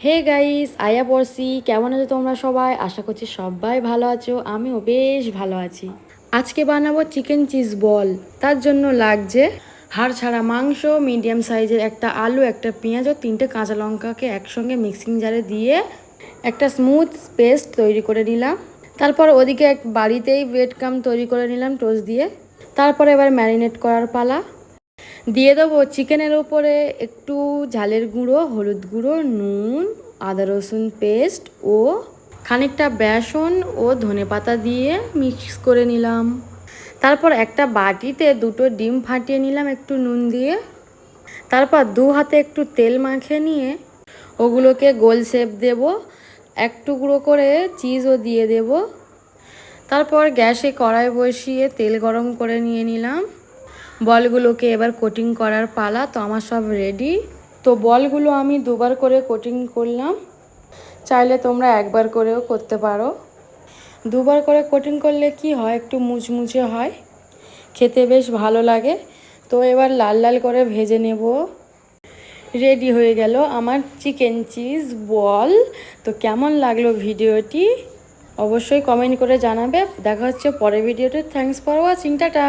Hey guys, আয়া পড়ছি। কেমন আছো তোমরা সবাই? আশা করছি সবাই ভালো আছো, আমিও বেশ ভালো আছি। আজকে বানাবো চিকেন চিজ বল। তার জন্য লাগছে হাড় ছাড়া মাংস, মিডিয়াম সাইজের একটা আলু, একটা পেঁয়াজ ও 3টে কাঁচা লঙ্কাকে একসঙ্গে মিক্সিং জারে দিয়ে একটা স্মুথ পেস্ট তৈরি করে নিলাম। তারপর ওদিকে বাড়িতেই ব্রেড কাম তৈরি করে নিলাম টোস্ট দিয়ে। তারপরে এবার ম্যারিনেট করার পালা। দিয়ে দেবো চিকেনের উপরে একটু ঝালের গুঁড়ো, হলুদ গুঁড়ো, নুন, আদা রসুন পেস্ট ও খানিকটা বেসন ও ধনেপাতা দিয়ে মিক্স করে নিলাম। তারপর একটা বাটিতে 2টো ডিম ফাটিয়ে নিলাম একটু নুন দিয়ে। তারপর 2 হাতে একটু তেল মাখিয়ে নিয়ে ওগুলোকে গোল শেপ দেব। এক টুকরো করে চিজও দিয়ে দেব। তারপর গ্যাসে কড়াই বসিয়ে তেল গরম করে নিয়ে নিলাম। বলগুলোকে এবার কোটিং করার পালা। তো আমার সব রেডি। তো বলগুলো আমি 2বার করে কোটিং করলাম, চাইলে তোমরা 1বার করেও করতে পারো। 2বার করে কোটিং করলে কি হয়, একটু মুচমুচে হয়, খেতে বেশ ভালো লাগে। তো এবার লাল লাল করে ভেজে নেব। রেডি হয়ে গেল আমার চিকেন চিজ বল। তো কেমন লাগলো ভিডিওটি অবশ্যই কমেন্ট করে জানাবে। দেখা হচ্ছে পরের ভিডিওতে। Thanks for watching, tata.